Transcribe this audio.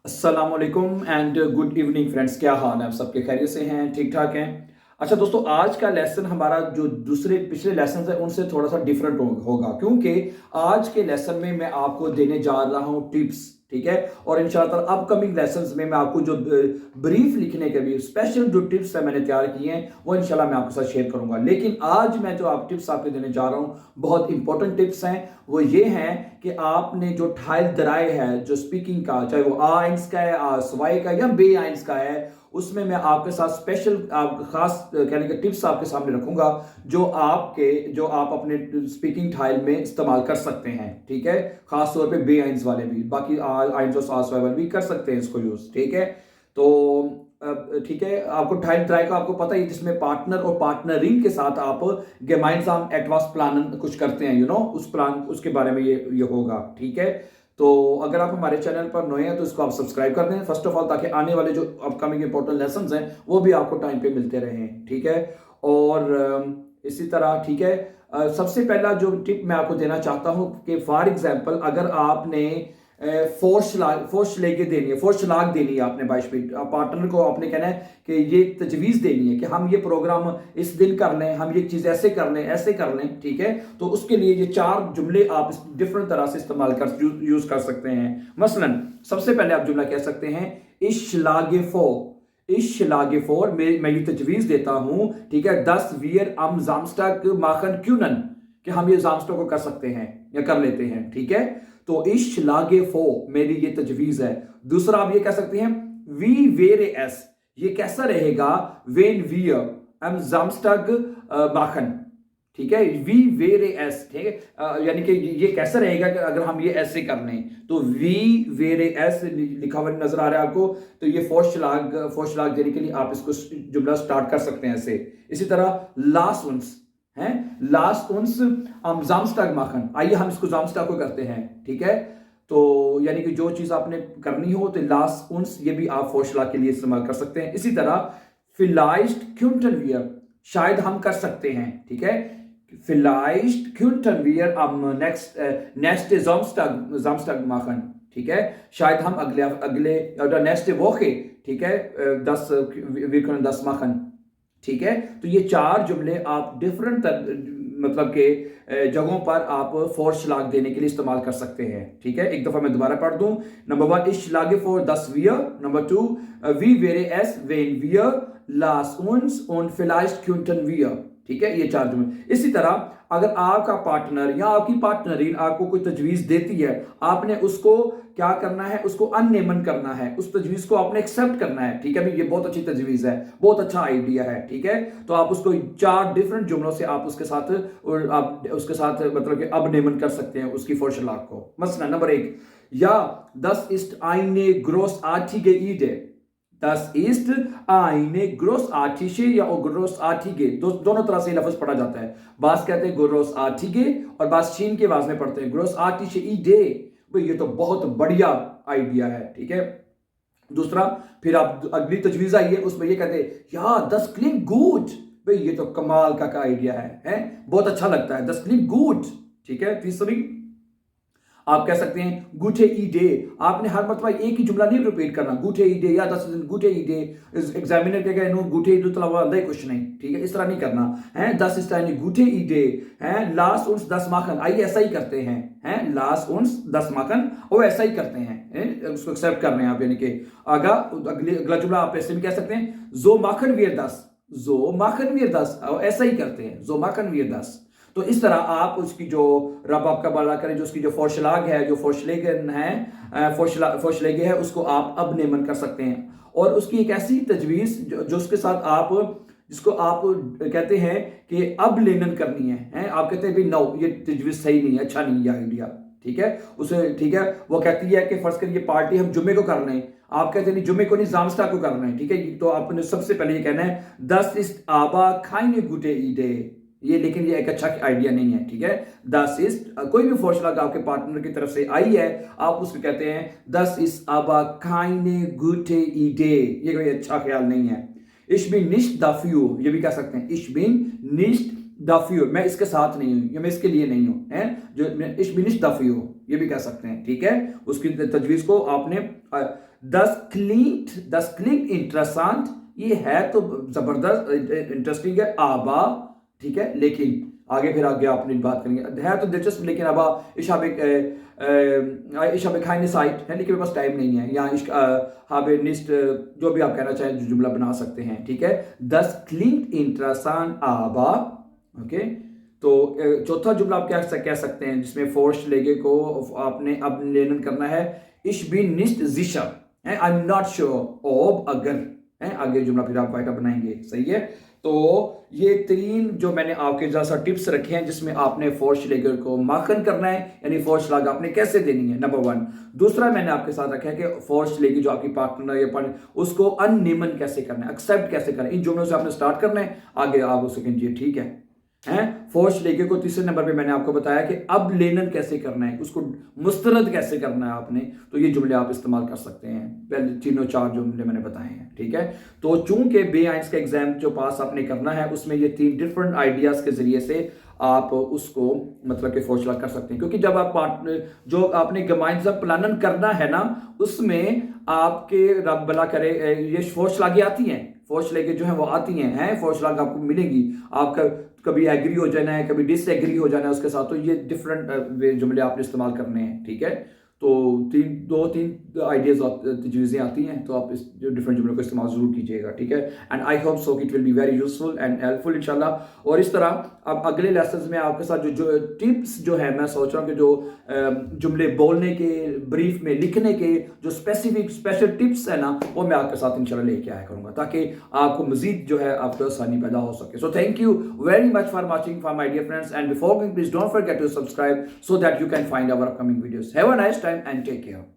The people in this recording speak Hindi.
अस्सलाम वालेकुम एंड गुड इवनिंग फ्रेंड्स। क्या हाल है? आप सबके खैरियत से हैं? ठीक ठाक हैं? अच्छा दोस्तों, आज का लेसन हमारा जो दूसरे पिछले लेसन है उनसे थोड़ा सा डिफरेंट होगा, क्योंकि आज के लेसन में मैं आपको देने जा रहा हूं टिप्स। ठीक है, और इंशाल्लाह अपकमिंग लेसन्स में मैं आपको जो ब्रीफ लिखने के भी स्पेशल जो टिप्स है मैंने तैयार किए हैं वो इंशाल्लाह मैं आपके साथ शेयर करूंगा। लेकिन आज मैं जो आप टिप्स आपको देने जा रहा हूं बहुत इंपॉर्टेंट टिप्स हैं। वो ये हैं कि आपने जो ठाइल दराए है जो स्पीकिंग का, चाहे वो आ आइंस का है, आ सवाई का या बे आइंस का है, उसमें मैं आपके साथ स्पेशल खास कहने के टिप्स आपके सामने रखूंगा जो आप अपने स्पीकिंग ठाइल में इस्तेमाल कर सकते हैं। ठीक है, खास तौर पे बे आइंस वाले भी, बाकी आइंस और सास वाले भी कर सकते हैं इसको यूज। ठीक है, तो ठीक है, आपको ठाइल ट्राई का आपको पता ही, जिसमें पार्टनर और पार्टनरिंग के साथ आप gemeinsam etwas planen कुछ करते हैं, उस प्लान उसके बारे में ये होगा। ठीक है, तो अगर आप हमारे चैनल पर नए हैं तो इसको आप सब्सक्राइब कर दें फर्स्ट ऑफ ऑल, ताकि आने वाले जो अपकमिंग इंपॉर्टेंट लेसन्स हैं वो भी आपको टाइम पे मिलते रहें। ठीक है, और इसी तरह ठीक है, सबसे पहला जो टिप मैं आपको देना चाहता हूं कि फॉर एग्जांपल अगर आपने फोर्स लेके देनी है, फोर्स लाग देनी है आपने बाइश पे पार्टनर को, आपने कहना है कि ये तजवीज़ देनी है कि हम ये प्रोग्राम इस दिन कर लें, हम ये चीज़ ऐसे कर लें, ऐसे कर लें। ठीक है, तो उसके लिए ये 4 जुमले आप डिफरेंट तरह से इस्तेमाल कर यूज कर सकते हैं। मसलन सबसे पहले आप जुमला कह सकते हैं इश लागे फो। इश लागे फोर मैं ये तजवीज़ देता हूं, ठीक है, 10 वियर अम जामस्टक माखन क्यूनन, कि हम ये जामस्टक को कर सकते हैं या कर लेते हैं। ठीक है, तो इश लागे फो मेरी ये तजवीज है। दूसरा आप ये कह सकते हैं वी वेरे एस, ये कैसा रहेगा वेन वी एम जामस्टग माखन। ठीक है, वी वेरे एस, ठीक है, यानी कि ये कैसा रहेगा कि अगर हम ये ऐसे कर लें, तो वी वेरे एस लिखा हुआ नजर आ रहा है आपको, तो ये फोर्श लाग देने के लिए आप इसको जुमला स्टार्ट कर सकते हैं ऐसे। इसी तरह लास्ट वंस हैं, लास्ट उन्स हम जामस्टाग माखन, आइए हम इसको जामस्टाग को करते हैं। ठीक है, तो यानी कि जो चीज आपने करनी हो तो लास्ट उन्स ये भी आप फोर्शला के लिए इस्तेमाल कर सकते हैं। इसी तरह फिलाइस्ट क्यूंटन वियर, शायद हम कर सकते हैं। ठीक है, फिलाइस्ट क्यूंटन वियर अब नेक्स्ट जामस्टाग माखन। ठीक है, शायद हम अगले नेक्स्ट वोखे, ठीक है, 10 माखन। ठीक है, तो ये 4 जुमले आप डिफरेंट मतलब के जगहों पर आप फोर्स लाग देने के लिए इस्तेमाल कर सकते हैं। ठीक है, एक दफा मैं दोबारा पढ़ दूं। नंबर 1 इश लागे फॉर 10 वियर। नंबर 2 वी वेरे एस वेन वियर लास उन्स und vielleicht könnten wir। ठीक है, ये 4 जुमले। इसी तरह अगर आपका पार्टनर या आपकी पार्टनरिन आपको कोई तजवीज देती है, आपने उसको क्या करना है, उसको अननेमन करना है, उस तजवीज को आपने एक्सेप्ट करना है। ठीक है, भाई ये बहुत अच्छी तजवीज है, बहुत अच्छा आइडिया है। ठीक है, तो आप उसको 4 डिफरेंट जुमलों से आप उसके साथ मतलब कि अब नेमन कर सकते हैं उसकी फोर्शलाक को। मसलन नंबर 1, या das ist eine großartige Idee। Das ist eine großartige या großartige, दोनों तरह से लफ्ज पढ़ा जाता है। बास कहते हैं großartige और बास शीन की आवाज में पढ़ते हैं großartige Idee। भाई ये तो बहुत बढ़िया आइडिया है। ठीक है, दूसरा फिर आप अगली तजवीज आई है, उसमें ये कहते हैं या das klingt gut। भाई ये तो कमाल का आइडिया है, बहुत अच्छा लगता है, das klingt gut। ठीक है, तीसरी आप कह सकते हैं गुटे ईडे। आपने हर मरतबा एक ही जुमला नहीं रिपीट करना, गुटे ईडे या 10 दिन गुटे ईडे, एग्जामिनर कहेगा नो गुटे ईडे तो लगा अंदर कुछ नहीं। ठीक है, इस तरह नहीं करना है। 10 इस टाइम गुटे ईडे हैं, लास्ट उन्स 10 माखन, आइए ऐसा ही करते हैं लास्ट उन्स 10 माखन, और ऐसा ही करते हैं, उसको एक्सेप्ट कर रहे हैं आप। यानी कि अगला जुमला आप ऐसे भी कह सकते हैं जो माखन वीर 10, जो माखन वीर 10, ऐसा ही करते हैं जो माखन वीर 10। तो इस तरह आप उसकी जो रब आपका भला करें, जो उसकी जो फोर्शलाग है, जो फोर्शलेगन है, फोर्शलेगे है, उसको आप अब नेमन कर सकते हैं। और उसकी एक ऐसी तजवीज़ जो उसके साथ आप जिसको आप कहते हैं कि अब लेनन करनी है, आप कहते हैं भाई नो ये तजवीज़ सही नहीं है, अच्छा नहीं है आइडिया। ठीक है, उसे ठीक है, वो कहती है कि फर्ज करिए पार्टी हम जुम्मे को कर रहे हैं, आप कहते हैं नहीं जुम्मे को नहीं जामस्टा को करना है। ठीक है, तो आपने सबसे पहले ये कहना है 10 ist aber keine gute Idee ये, लेकिन ये एक अच्छा आइडिया नहीं है। ठीक है, 10 ist कोई भी फोर्शलाग आपके पार्टनर की तरफ से आई है, आप उसको कहते हैं 10 ist aber keine gute Idee, ये कोई अच्छा ख्याल नहीं है। Ich bin nicht dafür, ये भी कह सकते हैं ich bin nicht dafür, मैं इसके साथ नहीं हूं या मैं इसके लिए नहीं हूं, है जो ich bin nicht dafür। ये भी कह सकते हैं, ठीक है। उसकी तजवीज को आपने दस क्लिंट इंटरेस्टेंट, ये है तो जबरदस्त इंटरेस्टिंग है, आबा, ठीक है, लेकिन आगे आपने बात करेंगे, है तो दिलचस्प, लेकिन अब इशाबे खाने साइट है, लेकिन मेरे पास टाइम नहीं है, यहाँ हाबे निस्ट जो भी आप कहना चाहें जो जुमला बना सकते हैं, ठीक है। 10 क्लिंट इंटरेस्टेंट आबा, ओके। तो चौथा जुमला आप क्या कह सकते हैं जिसमें फोर्स लेगे को आपने अब लेनन करना है, इश बिन निस्ट जिशा, आई एम नॉट श्योर ओब, अगर है आगे जुमला फिर आप वाइट बनाएंगे, सही है। तो ये 3 जो मैंने आपके जैसा टिप्स रखे हैं जिसमें आपने फोर्स लेगर को माखन करना है, यानी फोर्स लाग आपने कैसे देनी है, नंबर 1। दूसरा मैंने आपके साथ रखा है कि फोर्स लेगी जो आपकी पार्टनर या पार्टनर, उसको अननिमन कैसे करना है, एक्सेप्ट कैसे करना है, इन जुमलों से आपने स्टार्ट करना है, आगे आप उसे कहिए, ठीक है। फोर्स लेके को तीसरे नंबर पे मैंने आपको बताया कि अब लेनन कैसे करना है, उसको मुस्तरद कैसे करना है आपने, तो ये जुमले आप इस्तेमाल कर सकते हैं, पहले 4 जुमले मैंने बताए हैं, ठीक है। तो चूंकि बे-आइंस का एग्जाम जो पास आपने करना है उसमें ये 3 डिफरेंट आइडियाज के जरिए से आप उसको मतलब कि फोर्स लग कर सकते हैं, क्योंकि जब आप पार्टनर जो आपने गमाइंस प्लानन करना है ना, उसमें आपके रब भला करे ये फोर्स लागे आती हैं, फोर्स लेके जो है वो आती हैं, फोर्स लाग आपको मिलेगी, आपका कभी एग्री हो जाना है, कभी डिसएग्री हो जाना है उसके साथ, तो ये डिफरेंट जुमले आपने इस्तेमाल करने हैं, ठीक है। तो 2-3 आइडियाज चीज़ें आती हैं, तो आप इस जो डिफरेंट जुमलों को इस्तेमाल जरूर कीजिएगा, ठीक है। And I hope so it will be very useful and helpful इंशाल्लाह। और इस तरह अब अगले लेसन में आपके साथ जो टिप्स जो है, मैं सोच रहा हूँ कि जो जुमले बोलने के, ब्रीफ में लिखने के जो स्पेशल टिप्स है ना, वो मैं आपके साथ इंशाल्लाह लेके आया करूँगा, ताकि आपको मजीद जो है आपको आसानी पैदा हो सके। So thank you very much for watching for my dear friends, and before going please don't forget to subscribe so that you can find our upcoming videos. Have a nice time and take care.